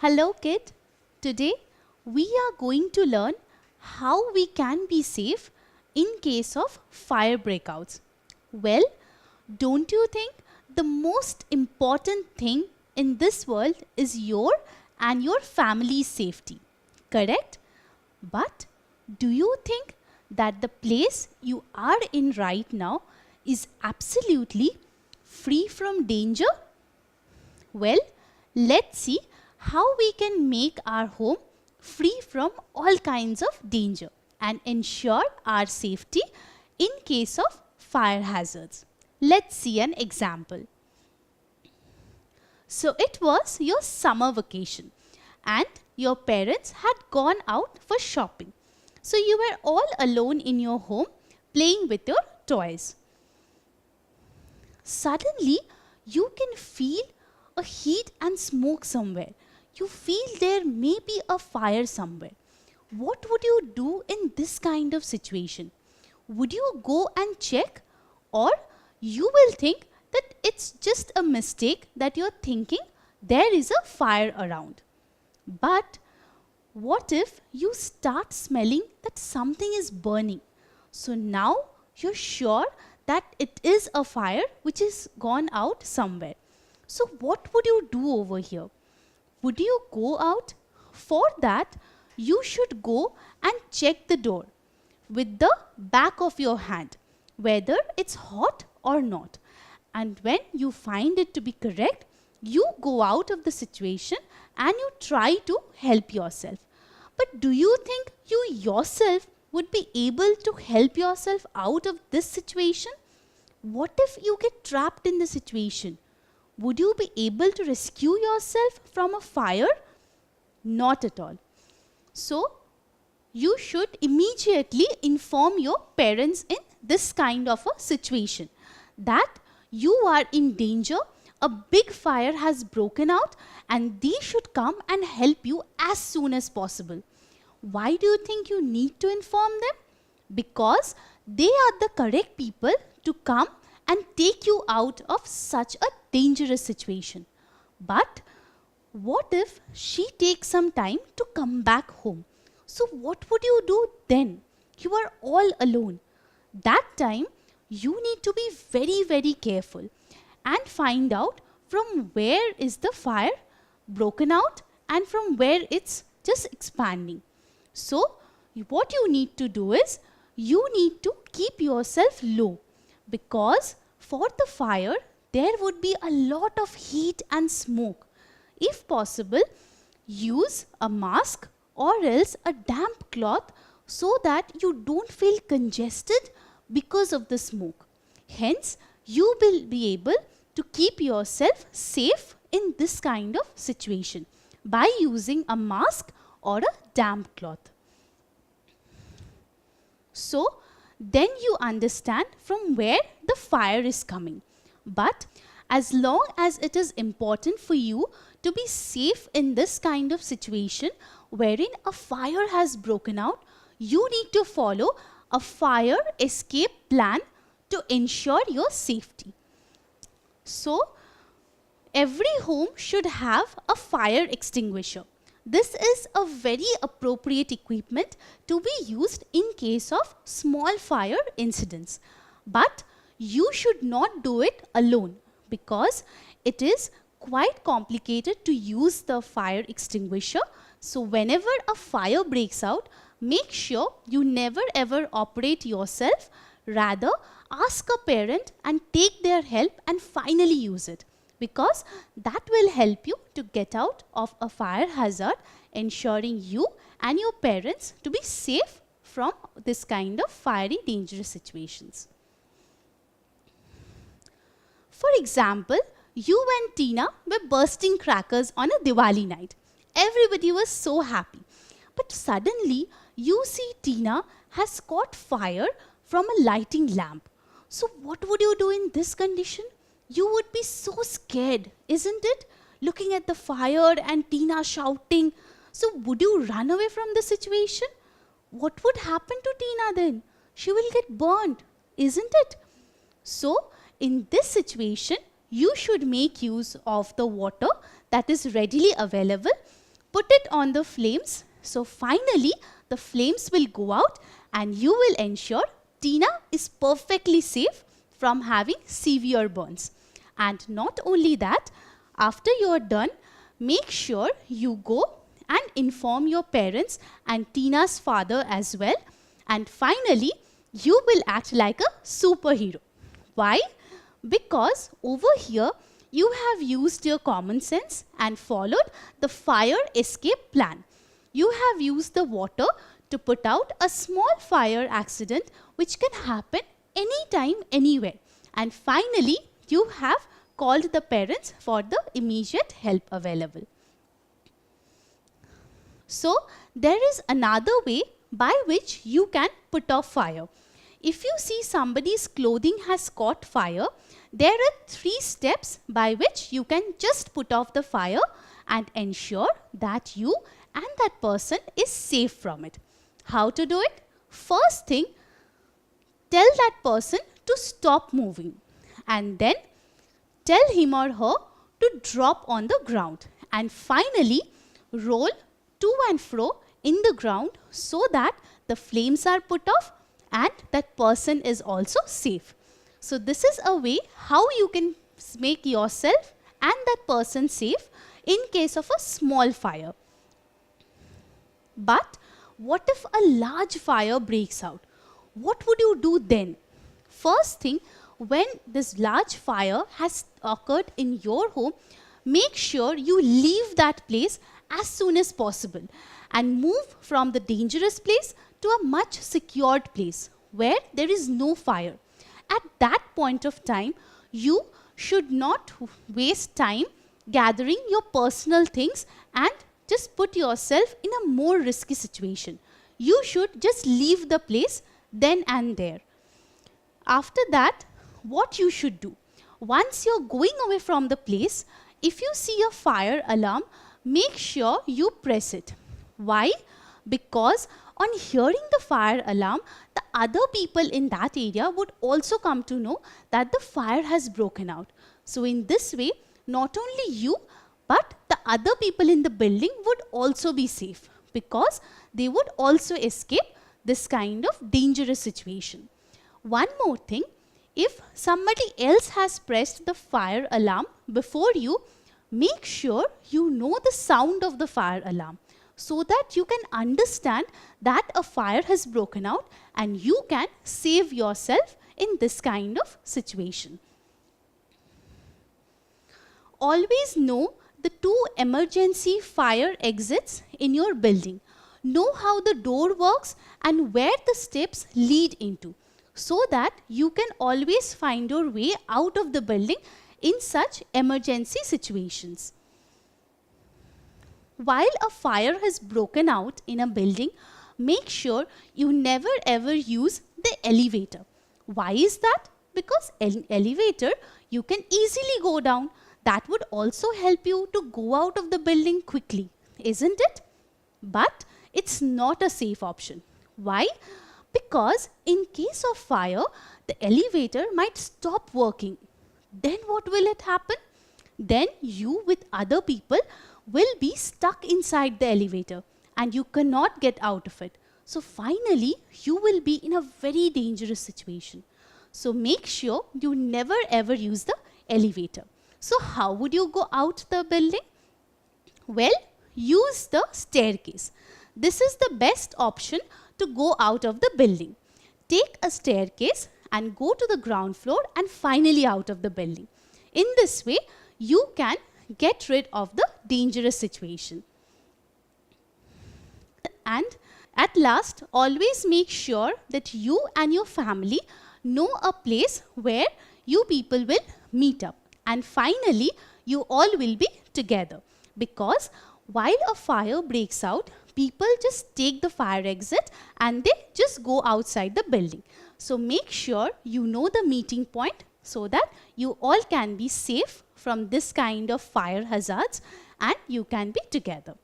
Hello kid, today we are going to learn how we can be safe in case of fire breakouts. Well, don't you think the most important thing in this world is your and your family's safety, correct? But do you think that the place you are in right now is absolutely free from danger? Well, let's see how we can make our home free from all kinds of danger and ensure our safety in case of fire hazards. Let's see an example. So it was your summer vacation and your parents had gone out for shopping. So you were all alone in your home playing with your toys. Suddenly, you can feel a heat and smoke somewhere. You feel there may be a fire somewhere. What would you do in this kind of situation? Would you go and check, or you will think that it's just a mistake that you're thinking there is a fire around? But what if you start smelling that something is burning? So now you're sure that it is a fire which is gone out somewhere. So what would you do over here? Would you go out? For that, you should go and check the door with the back of your hand, whether it's hot or not. And when you find it to be correct, you go out of the situation and you try to help yourself. But do you think you yourself would be able to help yourself out of this situation? What if you get trapped in the situation? Would you be able to rescue yourself from a fire? Not at all. So, you should immediately inform your parents in this kind of a situation that you are in danger, a big fire has broken out, and they should come and help you as soon as possible. Why do you think you need to inform them? Because they are the correct people to come and take you out of such a dangerous situation. But what if she takes some time to come back home? So what would you do then? You are all alone. That time you need to be very careful and find out from where is the fire broken out and from where it's just expanding. So what you need to do is you need to keep yourself low, because for the fire there would be a lot of heat and smoke. If possible, use a mask or else a damp cloth so that you don't feel congested because of the smoke. Hence, you will be able to keep yourself safe in this kind of situation by using a mask or a damp cloth. So, then you understand from where the fire is coming. But as long as it is important for you to be safe in this kind of situation wherein a fire has broken out, you need to follow a fire escape plan to ensure your safety. So, every home should have a fire extinguisher. This is a very appropriate equipment to be used in case of small fire incidents. But you should not do it alone, because it is quite complicated to use the fire extinguisher. So whenever a fire breaks out, make sure you never ever operate yourself. Rather, ask a parent and take their help and finally use it, because that will help you to get out of a fire hazard, ensuring you and your parents to be safe from this kind of fiery dangerous situations. For example, you and Tina were bursting crackers on a Diwali night. Everybody was so happy. But suddenly, you see Tina has caught fire from a lighting lamp. So what would you do in this condition? You would be so scared, isn't it? Looking at the fire and Tina shouting. So would you run away from the situation? What would happen to Tina then? She will get burned, isn't it? So in this situation, you should make use of the water that is readily available. put it on the flames. So finally, the flames will go out and you will ensure Tina is perfectly safe from having severe burns. And not only that, after you are done, make sure you go and inform your parents and Tina's father as well. And finally, you will act like a superhero. Why? Because over here, you have used your common sense and followed the fire escape plan. You have used the water to put out a small fire accident which can happen anytime, anywhere. And finally, you have called the parents for the immediate help available. So, there is another way by which you can put off fire. If you see somebody's clothing has caught fire, there are 3 steps by which you can just put off the fire and ensure that you and that person is safe from it. How to do it? First thing, tell that person to stop moving and then tell him or her to drop on the ground and finally roll to and fro in the ground so that the flames are put off and that person is also safe. So this is a way how you can make yourself and that person safe in case of a small fire. But what if a large fire breaks out? What would you do then? First thing, when this large fire has occurred in your home, make sure you leave that place as soon as possible and move from the dangerous place to a much secured place where there is no fire. At that point of time, you should not waste time gathering your personal things and just put yourself in a more risky situation. You should just leave the place then and there. After that, what you should do? Once you're going away from the place, if you see a fire alarm, make sure you press it. Why? Because on hearing the fire alarm, the other people in that area would also come to know that the fire has broken out. So in this way, not only you, but the other people in the building would also be safe because they would also escape this kind of dangerous situation. One more thing, if somebody else has pressed the fire alarm before you, make sure you know the sound of the fire alarm so that you can understand that a fire has broken out and you can save yourself in this kind of situation. Always know the 2 emergency fire exits in your building. Know how the door works and where the steps lead into so that you can always find your way out of the building in such emergency situations. While a fire has broken out in a building, make sure you never ever use the elevator. Why is that? Because elevator you can easily go down. That would also help you to go out of the building quickly, isn't it? But it's not a safe option. Why? Because in case of fire, the elevator might stop working. Then what will it happen? Then you with other people will be stuck inside the elevator and you cannot get out of it. So finally, you will be in a very dangerous situation. So make sure you never ever use the elevator. So how would you go out the building? Well, use the staircase. This is the best option to go out of the building. Take a staircase and go to the ground floor and finally out of the building. In this way, you can get rid of the dangerous situation. And at last, always make sure that you and your family know a place where you people will meet up. And finally, you all will be together. Because while a fire breaks out, people just take the fire exit and they just go outside the building. So make sure you know the meeting point so that you all can be safe from this kind of fire hazards and you can be together.